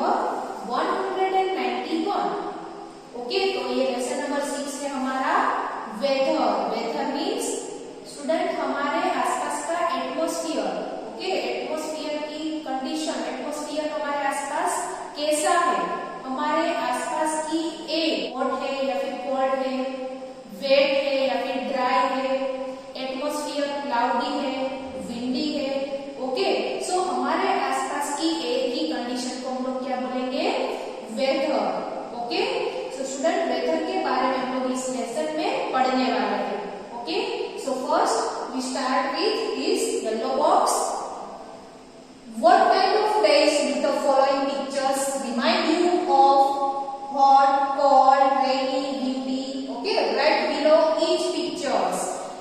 Number 191। Okay, तो ये lesson number 6 है हमारा वेदर। वेदर मीन्स स्टूडेंट हमारे आसपास का एटमॉस्फेयर। ओके, एटमॉस्फेयर की कंडीशन, एटमॉस्फेयर हमारे आसपास कैसा है, हमारे आसपास की एयर हॉट है या फिर कोल्ड है, वेट है या फिर ड्राई है, एटमॉस्फेयर क्लाउडी है, विंडी है। ओके, सो हमारे आसपास की एयर की कंडीशन को हम लोग क्या बोलेंगे, weather. Okay, so student weather के बारे में हम लोग इस लेसन में पढ़ने वाले हैं। Okay, so first we start with this yellow box. What kind of days do the following pictures remind you of? Hot, cold, rainy, windy. Okay, write below each pictures.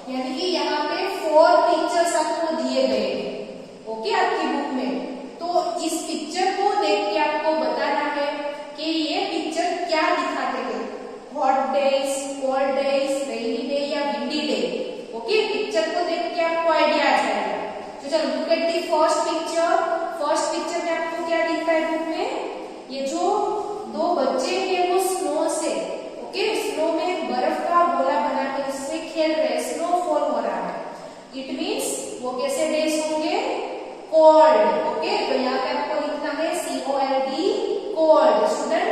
यानी कि यहाँ पे 4 पिक्चर्स आपको दिए गए हैं। ओके, आपकी book में। तो इस पिक्चर को देख के आपको बताना है कि ये पिक्चर क्या दिखाते हैं, hot days, cold days, rainy day या विंडी डे। ओके, पिक्चर को देख के आपको आइडिया आ जाएगा। तो चलो look at the first picture. First picture में आपको क्या दिखता है बुक में, ये जो 2 बच्चे हैं वो स्नो से, ओके, स्नो में बर्फ का गोला बना के उससे खेल रहे, स्नोफॉल हो रहा है। इट मीन्स वो कैसे डेज होंगे, कोल्ड। ओके, तो यहाँ पे आपको लिखना है COLD, कोल्ड। स्टूडेंट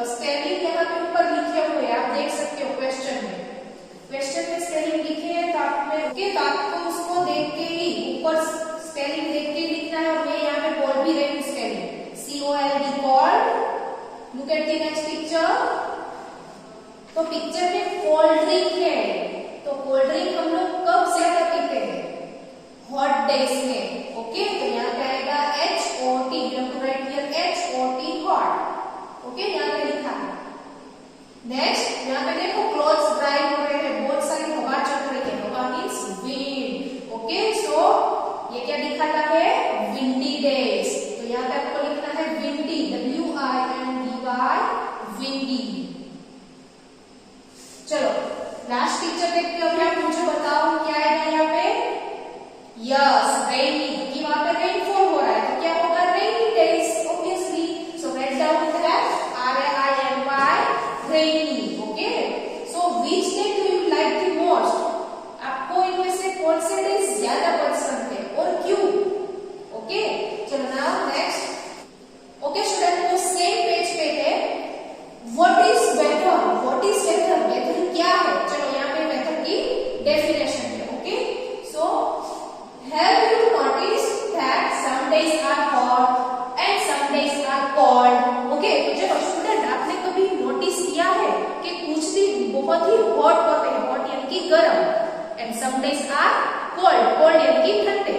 स्पेलिंग यहाँ पे ऊपर लिखे हुए हैं, आप देख सकते हो क्वेश्चन में। क्वेश्चन में स्पेलिंग लिखे हैं तो आपको उसको देख के ही ऊपर स्पेलिंग देख के लिखना है। और मैं यहाँ पे बोल भी रही हूँ spelling COLD, cold. Look at the next picture. तो पिक्चर में कोल्ड ड्रिंक है, तो कोल्ड ड्रिंक हम लोग कब ज्यादा पीते हैं, हॉट डेज में। ओके, तो यहाँ पे आएगा HOT, right here HOT, hot. Okay, यहाँ पे लिखा है। नेक्स्ट यहाँ पे देखो क्लोथ्स ड्राई हो रहे हैं, बहुत सारी हवा चल रही है, हवा मीन्स विंड। ओके, सो ये क्या दिखाता है, विंडी डेज। तो यहाँ पे आपको लिखना है विंडी, WINDY, विंडी। चलो लास्ट पिक्चर देखते हो, क्या मुझे बताओ क्या है यहाँ पे, यस रेनी, क्योंकि वहां पे रेनफॉल हो रहा है, तो क्या होगा, rainy days obviously. So write down that RAINY, rainy. Okay, so which day do you like the most, आपको इनमें से कौन से डेज ज्यादा पसंद है और क्यों। ओके, चलो नाउ नेक्स्ट। ओके स्टूडेंट, तो सेम पेज पे है what is weather. What is weather, weather क्या है। चलो यहाँ पे वेदर की डेफिनेशन है। Okay, so have you noticed that some days are hot and some days are cold. Okay, तो चलो स्टूडेंट आपने कभी नोटिस किया है कि कुछ दिन बहुत ही हॉट होते हैं, हॉट यानी कि गर्म, and some days are cold, cold यानी कि ठंडे।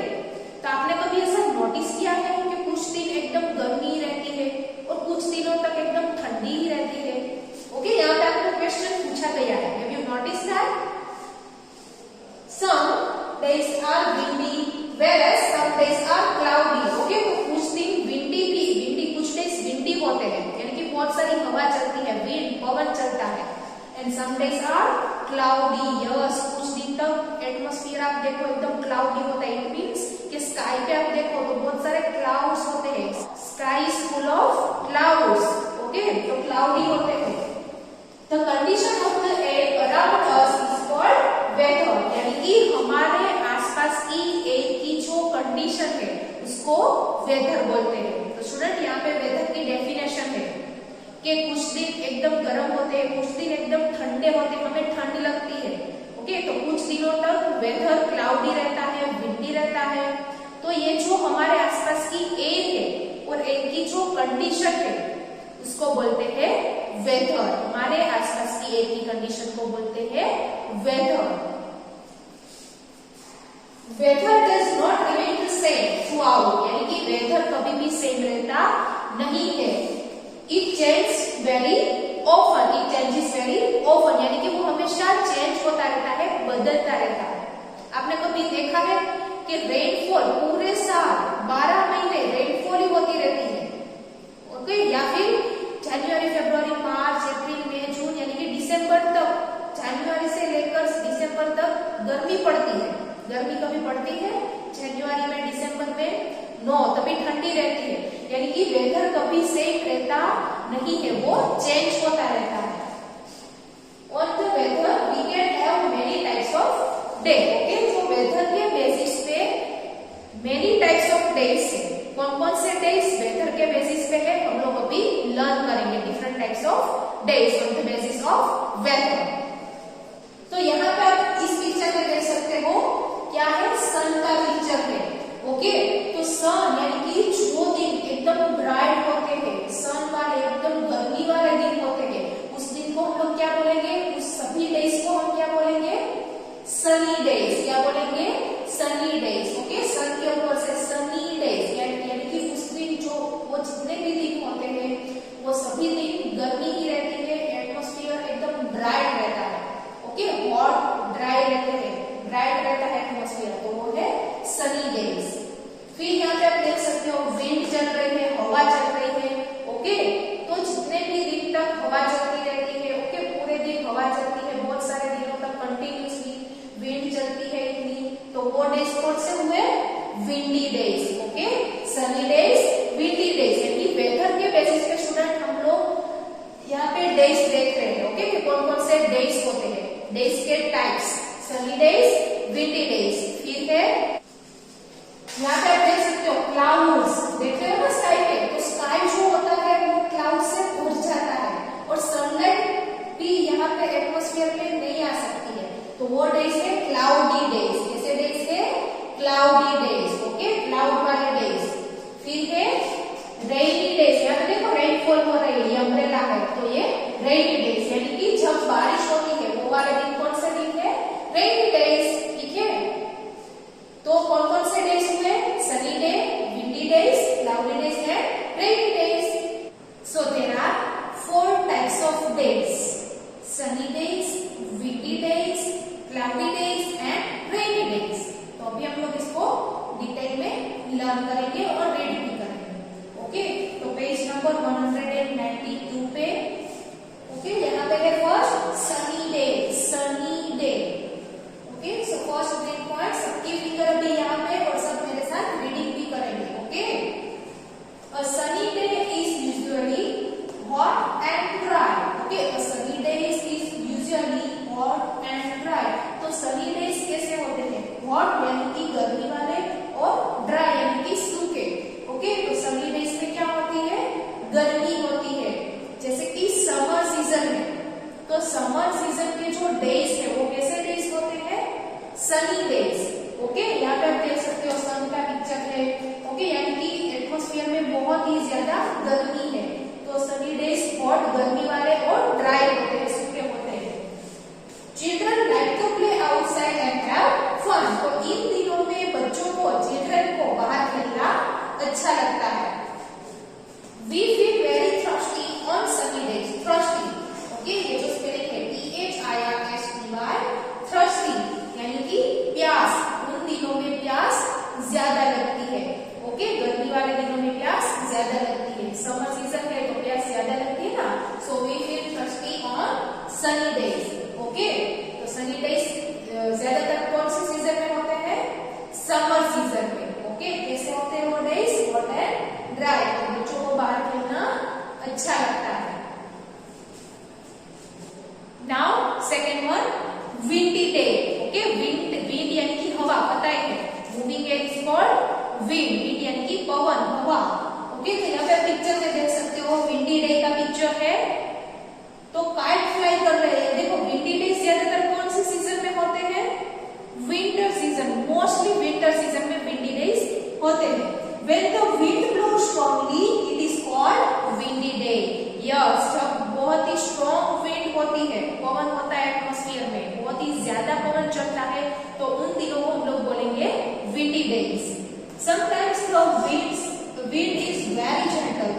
तो आपने कभी ऐसा नोटिस किया है कि कुछ दिन एकदम गर्मी रहती है और कुछ दिनों तक एकदम ठंडी ही रहती है। ओके, यहाँ पे आपको क्वेश्चन पूछा गया है, have you notice that some days are windy whereas some days are cloudy। Okay, तो कुछ दिन विंडी कुछ डेज विंडी होते हैं, यानी कि बहुत सारी हवा चलती है, विंड पवन चलता है। And some days are cloudy, yes कुछ दिन तक एटमॉस्फेयर आप देखो एकदम क्लाउडी होता है। इट मींस कि स्काई पे आप देखो तो बहुत सारे क्लाउड्स होते हैं, sky is full of clouds. Okay, तो क्लाउडी होते हैं। The condition of the air around us is called weather, यानी कि हमारे आसपास की एयर की जो कंडीशन है उसको वेदर बोलते हैं। तो स्टूडेंट यहाँ पे वेदर की डेफिनेशन है कि कुछ दिन एकदम गर्म होते हैं, कुछ दिन एकदम ठंडे होते हैं, हमें ठंड लगती है। ओके, तो कुछ दिनों तक वेदर क्लाउडी रहता है, विंडी रहता है। तो ये जो हमारे आसपास की एयर है और एयर की जो कंडीशन है उसको बोलते हैं वेदर। हमारे आसपास की एयर की कंडीशन को बोलते हैं weather. Weather does not remain the same throughout, यानी कि वेदर कभी भी सेम रहता नहीं है। It change very often, it changes very often, यानी कि वो हमेशा चेंज होता रहता है, बदलता रहता है। आपने कभी देखा है कि रेनफॉल पूरे साल 12 महीने रेनफॉल ही होती रहती है। ओके, या फिर जनवरी, फरवरी, मार्च, अप्रैल, मई, जून यानी कि दिसंबर तक, जनवरी से लेकर दिसंबर तक गर्मी पड़ती है। गर्मी कभी पड़ती है जनवरी में, दिसंबर में नो, तभी ठंडी रहती है। यानी कि वेदर कभी कभी सेम रहता नहीं है, वो चेंज होता रहता है। On the weather we can have many types of day. Okay, तो weather के बेसिस पे many types of days है। कौन-कौन से days weather के बेसिस पे है, हम लोग अभी लर्न करेंगे। different types of days on the basis of weather। तो यहाँ पे आप इस पिक्चर में देख सकते हो क्या है, सन का पिक्चर है। ओके, तो सन यानी कि जो दिन एकदम ब्राइट होते हैं, सन वाले एकदम गर्मी वाले दिन होते हैं, उस दिन को हम लोग क्या बोलेंगे, उस सभी डेज को हम क्या बोलेंगे, सनी डेज। क्या बोलेंगे, सनी डेज। ओके, सन के ऊपर से सनी डेज यानी कि उस दिन जो वो जितने भी दिन होते हैं वो सभी दिन गर्मी ही रहती है, एटमॉस्फेयर एकदम ब्राइट रहता है। ओके, हॉट ड्राई रहते हैं, ब्राइट रहता है एटमॉस्फेयर, तो वो है सनी डेज। फिर यहाँ पे आप देख सकते हो विंड चल रही है, हवा चल रही है। ओके, तो जितने भी दिन तक हवा चलती रहती है, ओके, पूरे दिन हवा चलती है, बहुत सारे दिनों तक कंटिन्यूसली विंड चलती है इतनी, तो वो डेज कौन से हुए, windy days. Okay, Sunny days, windy days. यानी वेदर के बेसिस पे स्टूडेंट हम लोग यहाँ पे डेज देख रहे हैं। ओके, कि कौन कौन से डेज होते हैं, डेज के types, Sunny days, windy days. फिर है यहाँ पे आप देख सकते हो क्लाउड्स, देख रहे हो ना स्काई पे, तो स्काई जो होता है वो क्लाउड से भर जाता है और सनलाइट भी यहाँ पे एटमॉस्फेयर में नहीं आ सकती है, तो वो डेज है क्लाउडी डेज। कैसे डेज है, क्लाउडी डेज। ओके, क्लाउड वाले डेज। फिर है रेनी डेज। यहाँ पे देखो रेनफॉल हो रही है, ये अम्ब्रेला है, तो ये रेनी डेज यानी कि जब बारिश होती है वो वाले दिन कौन सा दिन है, रेनी डेज। ठीक है, तो कौन कौन से डेज हुए, sunny day, windy days, cloudy days and rainy days. So there are 4 types of days, sunny days, windy days, cloudy days and rainy days. तो अभी हम लोग इसको डिटेल में लर्न करेंगे और रीड भी करेंगे। ओके, तो पेज नंबर 192 पे, ओके, यहाँ पे है first sunny day, Sunny day. Okay, so first main point, सबकी फिंगर अभी यहाँ पे और सब मेरे साथ रीडिंग भी करेंगे। Okay, a sunny day is usually hot and dry. Okay, a sunny day is usually hot and dry. तो सनी डेज कैसे होते हैं, हॉट यानी कि गर्मी वाले और ड्राई यानी कि सूखे। ओके, तो सनी डेज में क्या होती है, गर्मी होती है, जैसे कि समर सीजन में, तो समर सीजन के जो डेज है वो कैसे डेज होते हैं, सनी डेज। ओके, यहाँ पे आप देख सकते हो सन का पिक्चर है। ओके, यानी कि एटमॉस्फेयर में बहुत ही ज्यादा गर्मी है, तो सनी डेज हॉट गर्मी वाले और ड्राई होते हैं, सूखे होते हैं। Children like to play outside and have fun. तो इन दिनों में बच्चों को, चिल्ड्रन को बाहर खेलना अच्छा लगता है। We feel very thirsty on sunny days. Thirsty, okay, ये जो स्पेलिंग है THIRSTY, थ्रस्टी यानी कि प्यास, उन दिनों में प्यास ज्यादा लगती है। ओके, गर्मी वाले दिनों में प्यास ज्यादा लगती है, समर सीजन है तो प्यास ज्यादा लगती है ना, so we feel thirsty on sunny days. Okay, तो सनी डेज ज्यादातर कौन से सीजन में होते हैं, समर सीजन में। ओके, कैसे होते हैं वो डेज, हॉट एंड ड्राई, तो बच्चों को बाहर खेलना अच्छा लगता है। Now second one, windy day. Okay, wind यानी कि हवा, पता है moving air is called wind, wind यानी कि पवन, हवा। ओके, तो यहाँ पे पिक्चर में देख सकते हो विंडी डे का पिक्चर है, तो काइट फ्लाई कर रहे हैं। देखो विंडी डे ज्यादातर कौन से सीजन में होते हैं, winter season, mostly winter season में विंडी डेज होते हैं। When the wind blows strongly, it is called windy day. Yes, जब बहुत ही स्ट्रॉन्ग विंड होती है, पवन होता है एटमॉस्फेयर में, बहुत ही ज्यादा पवन चलता है, तो उन दिनों को हम लोग बोलेंगे windy days. Sometimes the wind is very gentle.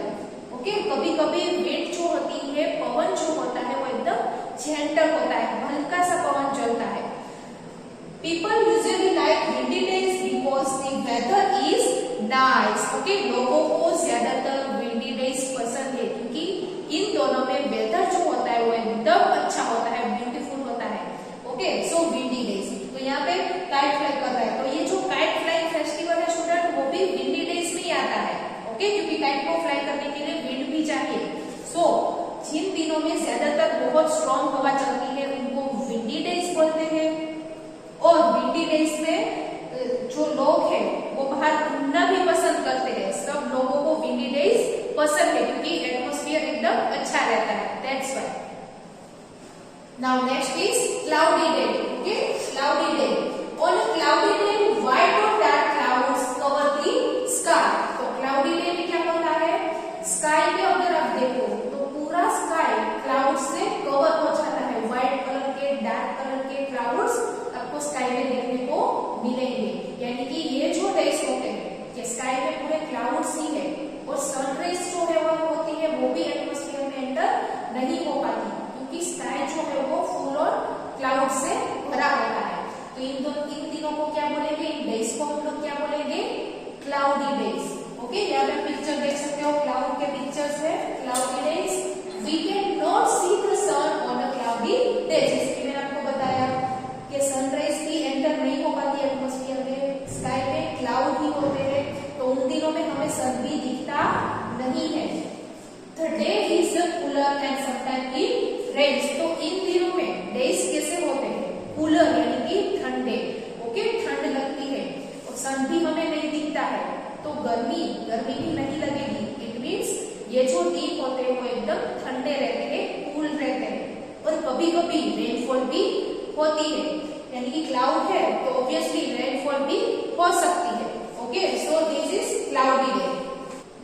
Okay, कभी कभी विंड जो होती है, पवन जो होता है वो एकदम जेंटल होता है, हल्का सा पवन चलता है। People usually like windy days because the weather is nice. Okay, लोगों को ज्यादातर विंडी डेज पसंद है क्योंकि इन दोनों में वेदर जो होता है वो एकदम अच्छा होता है, ब्यूटीफुल होता है। ओके, सो विंडी डेज। तो यहाँ पे काइट फ्लाई कर रहा है, तो ये जो काइट फ्लाइंग फेस्टिवल है स्टूडेंट, वो भी विंडी डेज में ही आता है। ओके, क्योंकि काइट को फ्लाई करने के लिए में ज्यादातर बहुत स्ट्रॉन्ग हवा चलती है उनको विंडी डेज बोलते हैं। और विंडी डेज में जो लोग हैं वो बाहर घूमना भी पसंद करते हैं। सब लोगों को विंडी डेज पसंद है क्योंकि एटमॉस्फेयर एकदम अच्छा रहता है, that's why. Now next is cloudy day. Okay, cloudy day. On a cloudy day white और dark clouds cover the sky. तो क्लाउडी डे में क्या होता है, स्काई पे अगर आप देखो तो पूरा स्काई क्लाउड से कवर हो जाता है। व्हाइट कलर के, डार्क कलर के क्लाउड्स आपको स्काई में देखने को मिलेंगे। यानी कि ये जो डेज होते हैं कि स्काई में पूरे क्लाउड्स ही है और सनराइज जो है वो होती है वो भी एटमॉस्फेयर में एंटर नहीं हो पाती क्योंकि स्काई जो है वो फुल और क्लाउड से भरा होता है। तो इन दिनों को क्या बोलेंगे, इन डेज को हम लोग क्या बोलेंगे, क्लाउडी डेज। ओके, यहाँ पे पिक्चर देख सकते हो, क्लाउड के पिक्चर्स है, cloudy days. We can not see the sun on a cloudy day. जैसे मैंने आपको बताया कि सनराइज भी एंटर नहीं हो पाती एटमॉस्फेयर में, स्काई में क्लाउड ही होते हैं, तो उन दिनों में हमें सन भी दिखता नहीं है। The day is cooler and sometime it rains. तो इन दिनों में डेज कैसे होते हैं, कूलर यानी कि ठंडे। ओके, ठंड लगती है और सन भी हमें नहीं दिखता है तो गर्मी भी नहीं लगेगी। इट मीन्स ये जो दिन होते हैं वो एकदम ठंडे रहते हैं, कूल रहते हैं। और कभी कभी रेनफॉल भी होती है, यानी कि क्लाउड है तो ऑब्वियसली रेनफॉल भी हो सकती है। Okay, so this is cloudy day.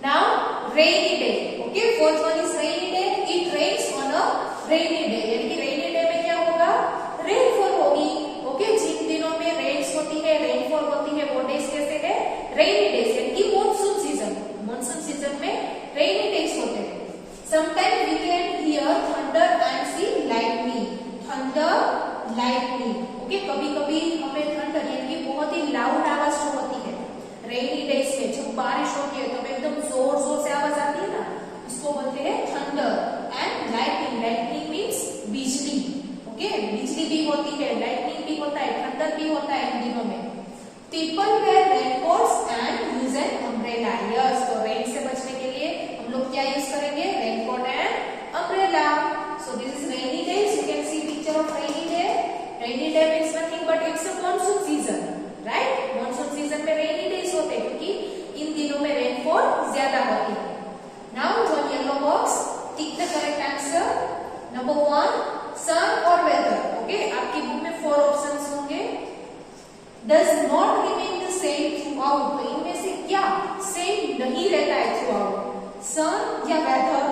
Now rainy day. Okay, fourth one is rainy day. It rains on a rainy day, यानी कि रेनी डे में क्या होगा, रेनफॉल होगी। ओके, जिन दिनों में रेन्स होती है, रेनफॉल होती है, वो डेज कैसे है, रेनी डेज, यानी कि मॉनसून सीजन। मॉनसून सीजन में रेनी डेज होते हैं। Sometime we can hear thunder and see lightning. Thunder, lightning. Okay, कभी कभी हमें थंडर यानी कि बहुत ही लाउड आवाज जो होती है रेनी डेज में, जब बारिश होती है तो एकदम जोर जोर से आवाज आती है ना, इसको बोलते हैं thunder. And lightning, lightning means बिजली। ओके, बिजली भी होती है, लाइटनिंग भी होता है, थंडर भी होता है इन दिनों में। People wear raincoats and use an umbrella. Yes, तो रेन से बचने के लिए हम लोग क्या यूज करेंगे, raincoat and umbrella. So this is rainy days. You can see picture of rainy day. Rainy day means nothing but it's a monsoon season, right. Monsoon season में रेनी डेज होते हैं क्योंकि इन दिनों में रेनफॉल ज्यादा होती है। Now join yellow box, tick the correct answer. Number 1 सन और वेदर। ओके, आपकी बुक में 4 ऑप्शंस होंगे। Does not remain the same through out. तो इनमें से क्या सेम नहीं रहता है थ्रू आउट, सन या वेदर?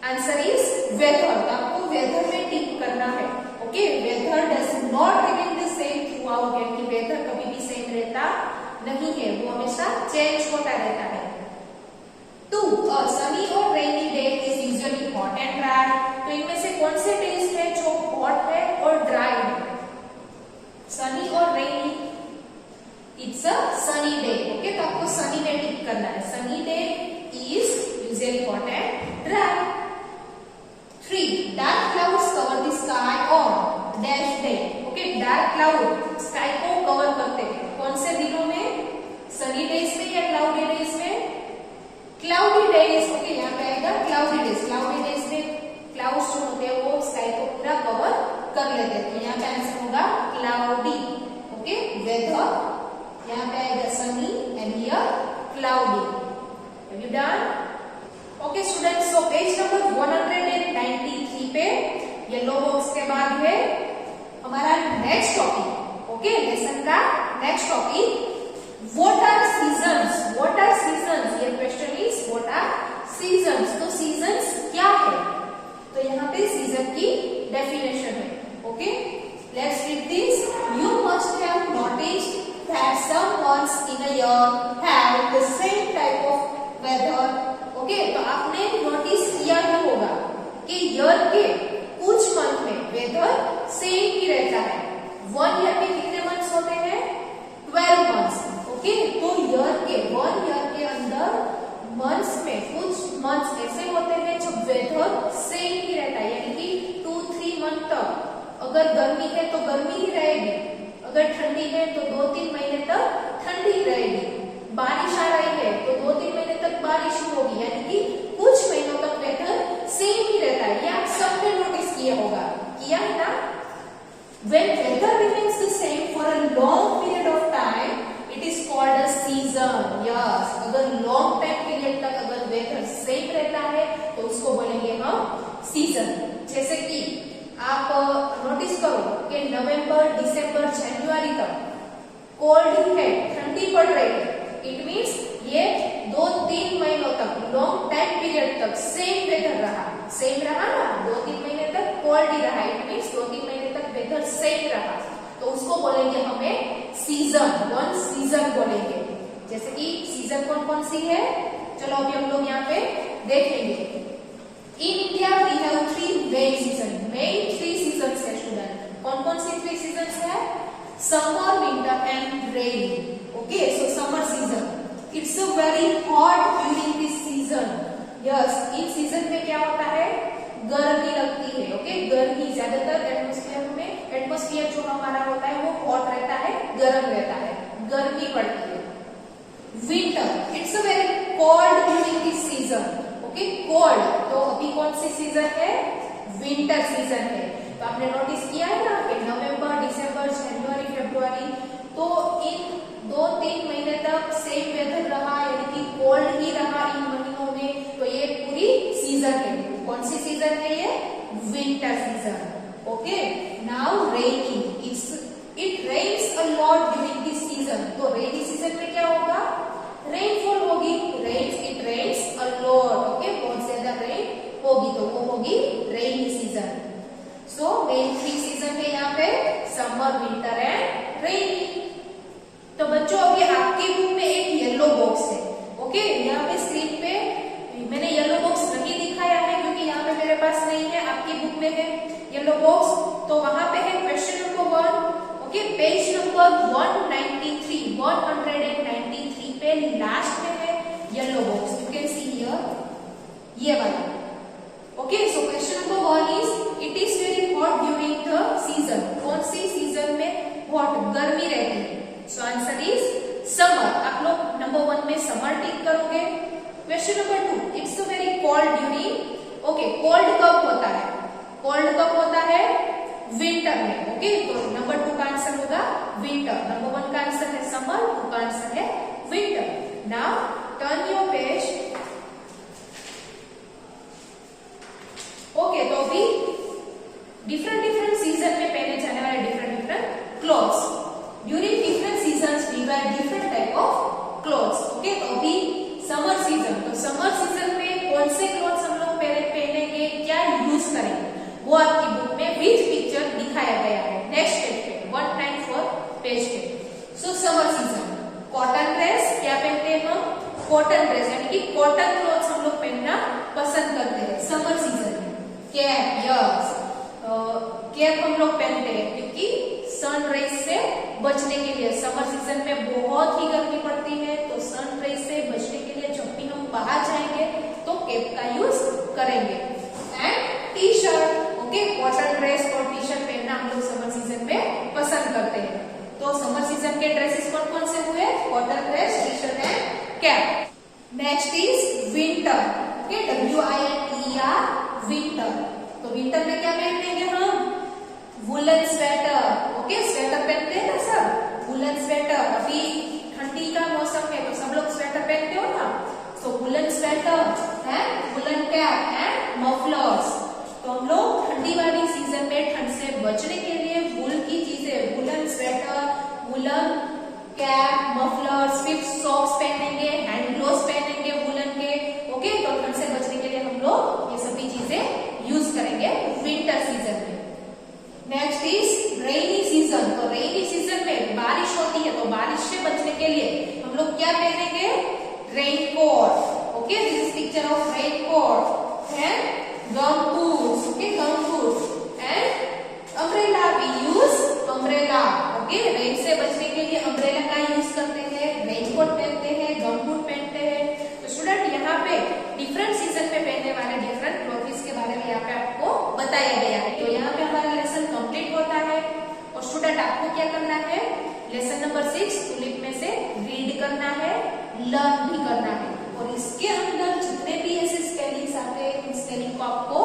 Answer is weather. आपको वेदर में टिक करना है। Okay, weather does not remain the same throughout, यानी कि वेदर कभी भी सेम रहता नहीं है, वो हमेशा चेंज होता रहता है। 2 सनी और rainy day is usually hot and dry. तो इनमें से कौन से डेज है जो हॉट है और ड्राई है, सनी और rainy? It's a sunny day. Okay, तो आपको सनी में टिक करना है। Sunny day is usually hot and dry. 3 dark clouds cover the sky on dash day. Okay, dark cloud sky को कवर करते हैं कौन से दिनों में, सनी डेज में या क्लाउडी डेज में? Cloudy days. ओके, यहाँ पे आएगा क्लाउडी डेज। क्लाउडी डेज में क्लाउड्स जो होते हैं वो स्काई को पूरा कवर कर लेते हैं, तो यहाँ पे आंसर होगा क्लाउडी। ओके, वेदर, यहाँ पे आएगा sunny and here cloudy. Have you done? Okay students, so page number 193 पे येलो बॉक्स के बाद है हमारा नेक्स्ट टॉपिक। ओके, लेसन का next topic, what are seasons? What are seasons? ये question is what are seasons. तो seasons क्या है? तो यहाँ पे सीजन की डेफिनेशन है। Okay, let's read this. You must have noticed that some months in a year have the same type of weather. Okay, तो आपने नोटिस किया ही होगा कि ईयर के कुछ मंथ में वेदर सेम ही रहता है। 1 ईयर में कितने मंथ्स होते हैं? 12 मंथ्स। ओके, तो ईयर के 1 ईयर के अंदर मंथ्स में कुछ मंथ्स ऐसे होते हैं जब वेदर सेम ही रहता है, यानी कि 2-3 मंथ तक अगर गर्मी है तो गर्मी ही रहेगी, अगर ठंडी है तो 2-3 महीने तक ठंडी ही रहेगी, बारिश आ रही है तो 2-3 महीने तक बारिश होगी, यानी कि कुछ महीनों तक वेदर सेम ही रहता है। When weather remains the same for a long period of time, it is called a season. Yes, अगर long time period तक अगर weather same रहता है तो उसको बोलेंगे हम season. जैसे कि आप नोटिस करो कि नवंबर, दिसंबर, जनवरी तक कोल्ड ही है, ठंडी पड़ रही है. इट मीन्स ये 2-3 महीनों तक लॉन्ग टाइम पीरियड तक सेम वेदर रहा. सेम रहा ना, 2-3 महीने तक कोल्ड ही रहा. इट मीन्स 2-3 महीने तक वेदर सेम रहा तो उसको बोलेंगे हमें सीजन. वन सीजन बोलेंगे. जैसे कि सीजन कौन कौन सी है, चलो अभी हम लोग यहाँ पे देखेंगे. In India we have 3 main season. Main 3 season है स्टूडेंट. कौन कौन सी 3 सीजन है? Summer, winter and rain. Okay, so summer season. It's a very hot during this season. Yes, in season में क्या होता है? गर्मी लगती है. ओके, गर्मी ज्यादातर एटमॉस्फेयर जो हमारा होता है वो हॉट रहता है, गर्म रहता है, गर्मी पड़ती है. Winter, it's a very cold during this season. Okay, cold. तो अभी कौन सी सीजन है? विंटर सीजन है. तो आपने नोटिस किया है ना कि नवंबर, दिसंबर, जनवरी, फरवरी तो इन 2-3 महीने तक सेम वेदर रहा, यानी कि कोल्ड ही रहा इन महीनों में. तो ये पूरी सीजन है. कौन सी सीजन है ये? Winter season. Okay, now rainy. It rains a lot during this season. तो रेनी सीजन में क्या होगा? रेनफॉल होगी. It rains a lot. Okay, बहुत ज्यादा रेन होगी तो वो होगी rainy season. So main 3 season है यहाँ पे, समर, विंटर एंड रेनी. तो बच्चों अभी आपकी बुक में एक येलो बॉक्स है. ओके, यहाँ पे स्क्रीन पे मैंने येलो बॉक्स नहीं दिखाया है क्योंकि यहाँ पे मेरे पास नहीं है, आपकी बुक में है येलो बॉक्स. तो वहां पे है question number 1. Okay, page number 193 पे लास्ट में है yellow box. You can see here, ये वाला. Okay, so question number 1 is it is very hot during the season. कौन सी सीजन में हॉट, गर्मी रहती है? So answer is summer. आप लोग नंबर 1 में समर टिक करोगे. Question number 2, it's a very cold during. Okay, cold कब होता है? कोल्ड कब होता है? विंटर में. ओके, तो नंबर 2 का आंसर होगा विंटर. नंबर 1 का आंसर है समर, 2 का आंसर है winter. Now turn your page. Okay, तो अभी डिफरेंट सीजन में पहने जाने वाले different clothes. During different seasons we wear different type of clothes. Okay, तो अभी समर सीजन. तो समर सीजन में कौन से क्लॉथ्स हम लोग पहनेंगे, क्या यूज करेंगे, वो आपकी बुक में विद पिक्चर दिखाया गया है. नेक्स्ट पेज पे 194 पेज पे. सो समर सीजन, कॉटन ड्रेस. क्या पहनते हैं हम? कॉटन ड्रेस, यानी कि कॉटन क्लॉथ्स हम लोग पहनना पसंद करते हैं समर सीजन में. कैप, यस, कैप हम लोग पहनते हैं क्योंकि सन रेज से बचने के लिए. समर सीजन में बहुत ही गर्मी पड़ती है तो सन रेज से बचने के लिए जब भी हम बाहर जाएंगे तो कैप का यूज करेंगे. And T shirt. Okay, cotton dress और टी शर्ट पहनना हम लोग समर सीजन में पसंद करते हैं. तो समर सीजन के ड्रेसेस कौन कौन से हुए? Cotton dress, T shirt and cap. Next is winter. Okay, WINTER, winter. तो विंटर में क्या पहनेंगे हम? Woollen sweater. ओके, स्वेटर पहनते हैं ना सब, वुलन स्वेटर. अभी ठंडी का मौसम है तो सब लोग स्वेटर पहनते हो ना. So woollen sweater and woollen cap and mufflers. तो हम लोग ठंडी वाली सीजन में ठंड से बचने के लिए वुल की चीजें, woollen sweater, woollen cap, mufflers, फिर सॉक्स पहनेंगे, हैंड ग्लोव्स पहनेंगे वुलन के. ओके, तो ठंड से बचने के लिए हम लोग ये सभी चीजें यूज करेंगे विंटर सीजन में. Next is rainy season. तो रेनी सीजन में बारिश होती है तो बारिश से बचने के लिए हम लोग क्या पहनेंगे? Raincoat. Okay, this is picture of raincoat and gumboots. Okay, gumboots and umbrella. We use umbrella. Okay, rain से बचने के लिए अम्ब्रेला का यूज करते हैं, रेनकोट पहनते हैं, गमबूट पहनते हैं. तो स्टूडेंट यहाँ पे डिफरेंट सीजन में पहनने वाले डिफरेंट क्लॉथ्स के बारे में यहाँ पे आपको बताया गया है. तो यहाँ पे हमारा लेसन कंप्लीट होता है. और स्टूडेंट आपको क्या करना है? लेसन नंबर 6 टुलिप में से रीड करना है, लर्न भी करना है. और इसके अंदर जितने भी ऐसे स्पेलिंग्स आते हैं उन स्पेलिंग को आपको